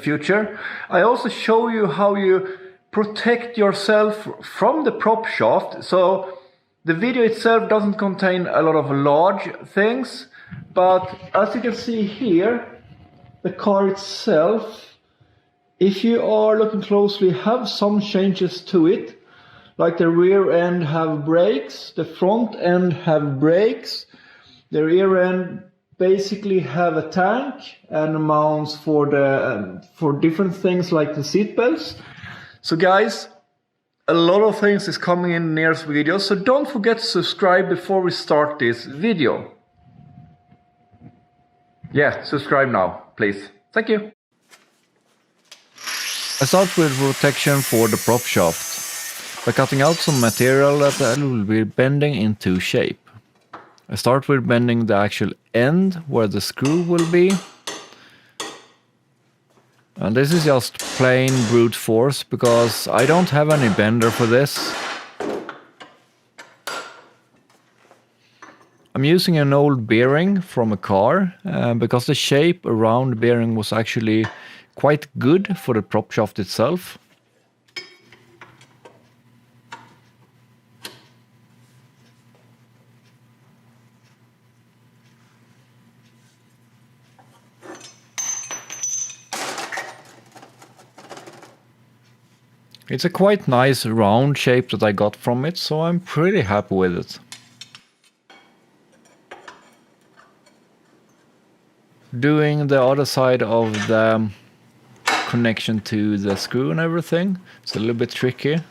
future. I also show you how you protect yourself from the prop shaft. So the video itself doesn't contain a lot of large things, but as you can see here, the car itself, if you are looking closely, have some changes to it. Like the rear end have brakes, the front end have brakes, the rear end basically have a tank and mounts for different things like the seat belts. So guys, a lot of things is coming in the nearest video, so don't forget to subscribe before we start this video. Yeah, subscribe now, please. Thank you. I start with protection for the prop shaft by cutting out some material that will be bending into shape. I start with bending the actual end where the screw will be. And this is just plain brute force because I don't have any bender for this. I'm using an old bearing from a car because the shape around the bearing was actually quite good for the prop shaft itself. It's a quite nice round shape that I got from it, so I'm pretty happy with it. Doing the other side of the connection to the screw and everything, it's a little bit tricky.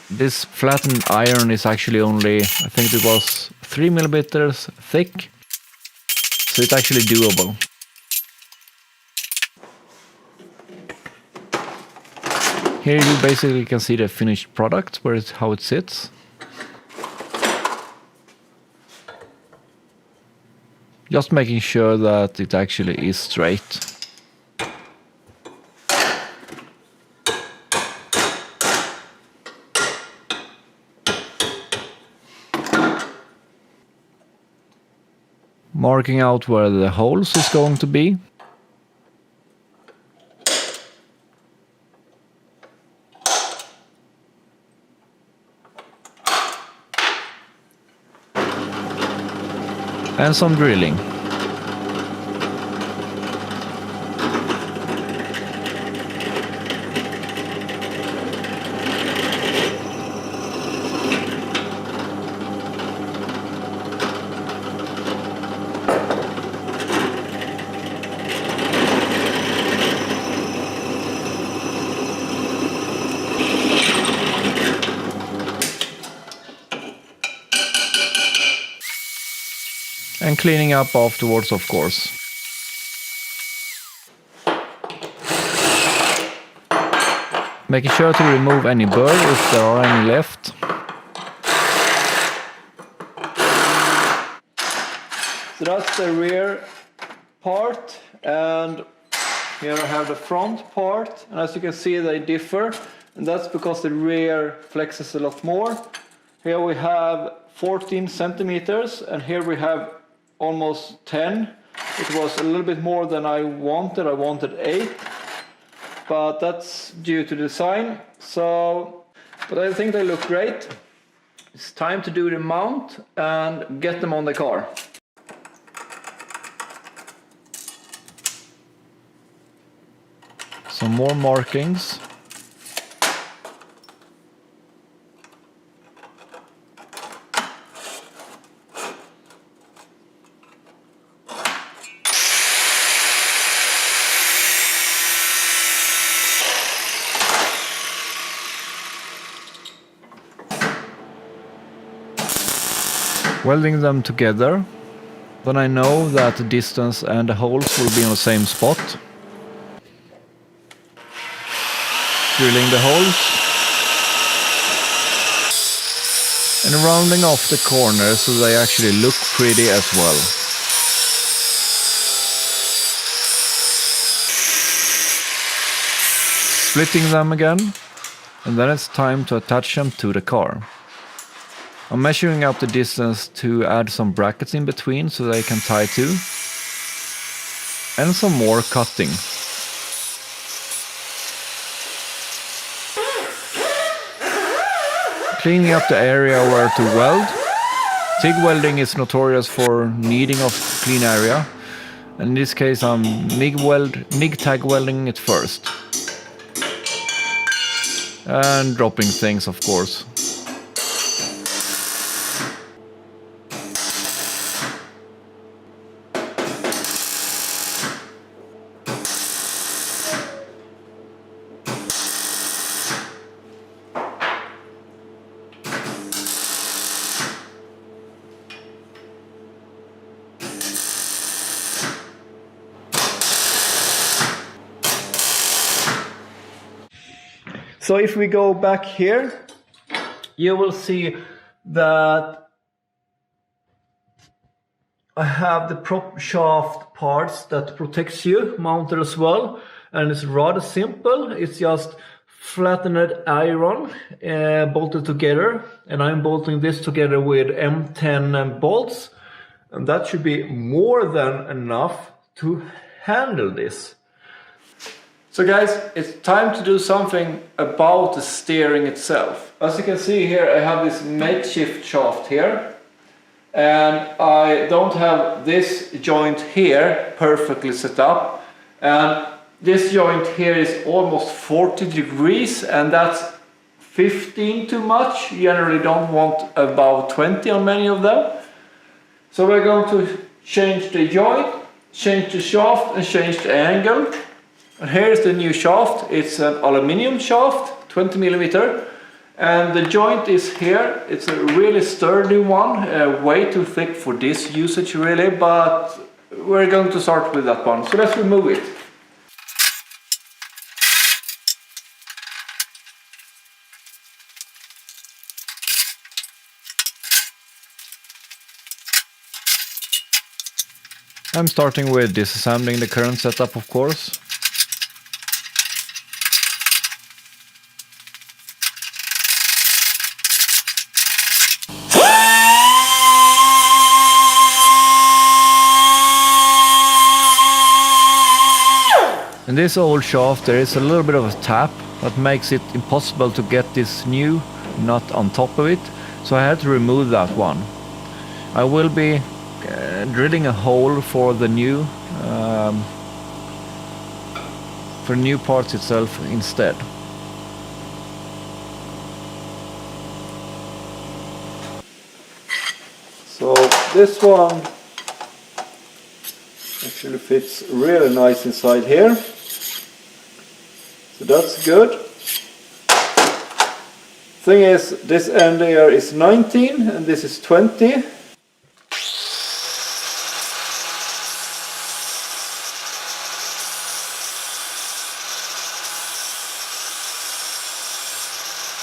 This flattened iron is actually only, I think it was 3 millimeters thick, so it's actually doable. Here you basically can see the finished product, how it sits. Just making sure that it actually is straight. Marking out where the holes is going to be. And some drilling. And cleaning up afterwards, of course. Making sure to remove any burr if there are any left. So that's the rear part, and here I have the front part, and as you can see they differ, and that's because the rear flexes a lot more. Here we have 14 centimeters, and here we have almost 10. It was a little bit more than I wanted 8, but that's due to design. But I think they look great. It's time to do the mount and get them on the car. Some more markings. Welding them together, then I know that the distance and the holes will be on the same spot. Drilling the holes and rounding off the corners so they actually look pretty as well. Splitting them again, and then it's time to attach them to the car. I'm measuring out the distance to add some brackets in between so they can tie to. And some more cutting. Cleaning up the area where to weld. TIG welding is notorious for needing of clean area. In this case I'm MIG tag welding it first. And dropping things, of course. So if we go back here, you will see that I have the prop shaft parts that protects you mounted as well, and it's rather simple. It's just flattened iron bolted together, and I'm bolting this together with M10 bolts, and that should be more than enough to handle this. So guys, it's time to do something about the steering itself. As you can see here, I have this makeshift shaft here. And I don't have this joint here perfectly set up. And this joint here is almost 40 degrees, and that's 15 too much. You generally don't want about 20 on many of them. So we're going to change the joint, change the shaft, and change the angle. And here's the new shaft. It's an aluminium shaft, 20 millimeter, and the joint is here. It's a really sturdy one, way too thick for this usage really, but we're going to start with that one. So let's remove it. I'm starting with disassembling the current setup, of course. In this old shaft there is a little bit of a tap that makes it impossible to get this new nut on top of it, so I had to remove that one. I will be drilling a hole for the new parts itself instead. So this one actually fits really nice inside here. So that's good. Thing is, this end here is 19 and this is 20.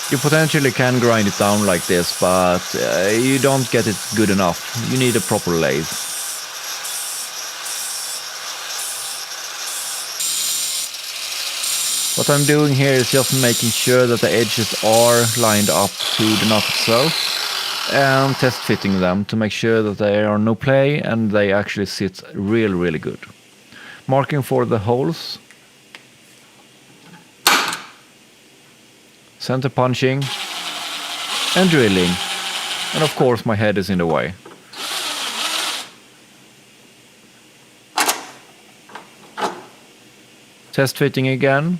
You potentially can grind it down like this, but you don't get it good enough. You need a proper lathe. What I'm doing here is just making sure that the edges are lined up to the nut itself and test fitting them to make sure that they are no play and they actually sit really good. Marking for the holes. Center punching and drilling, and of course my head is in the way. Test fitting again.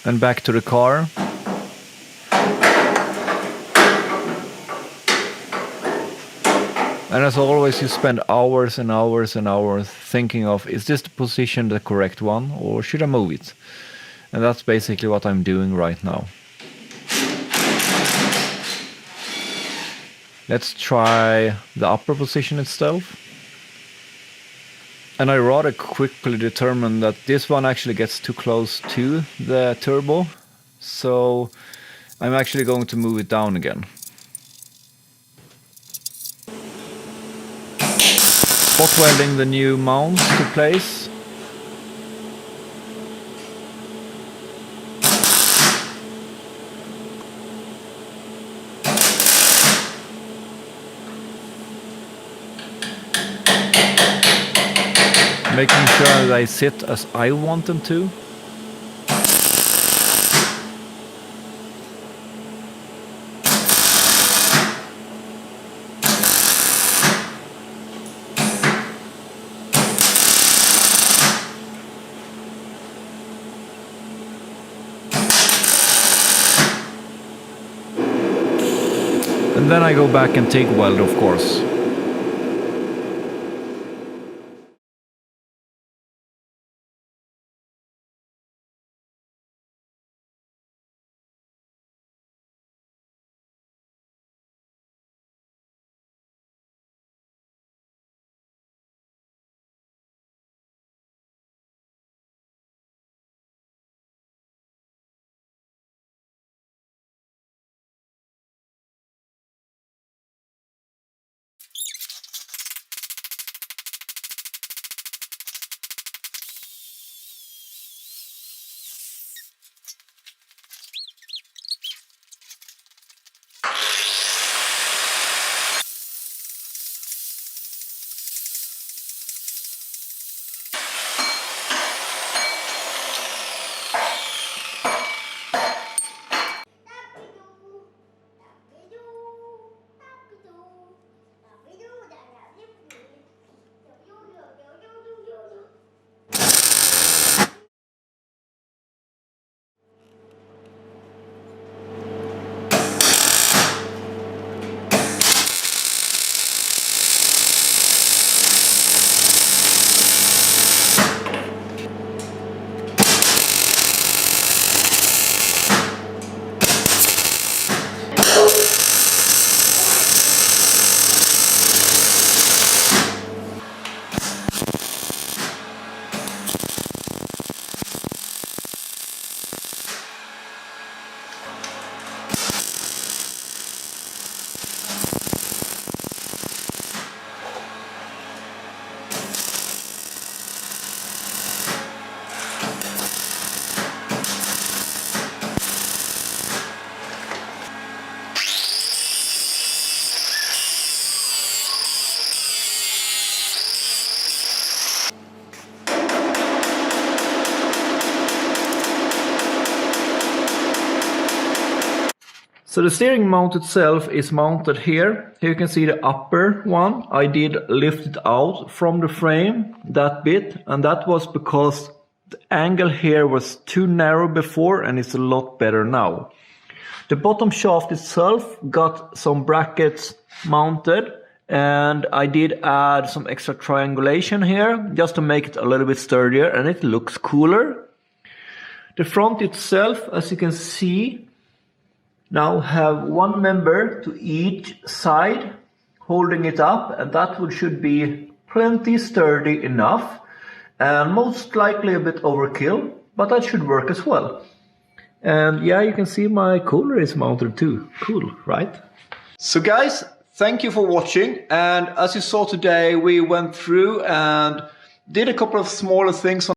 And back to the car. And as always, you spend hours and hours and hours thinking of, is this the position the correct one, or should I move it? And that's basically what I'm doing right now. Let's try the upper position itself. And I rather quickly determined that this one actually gets too close to the turbo, so I'm actually going to move it down again. Spot welding the new mounts to place. Making sure they sit as I want them to. And then I go back and TIG weld, of course. So the steering mount itself is mounted here. Here you can see the upper one. I did lift it out from the frame, that bit, and that was because the angle here was too narrow before and it's a lot better now. The bottom shaft itself got some brackets mounted, and I did add some extra triangulation here just to make it a little bit sturdier and it looks cooler. The front itself, as you can see, now have one member to each side holding it up, and that should be plenty sturdy enough, and most likely a bit overkill, but that should work as well. And yeah, you can see my cooler is mounted too. Cool, right? So guys, thank you for watching, and as you saw today, we went through and did a couple of smaller things on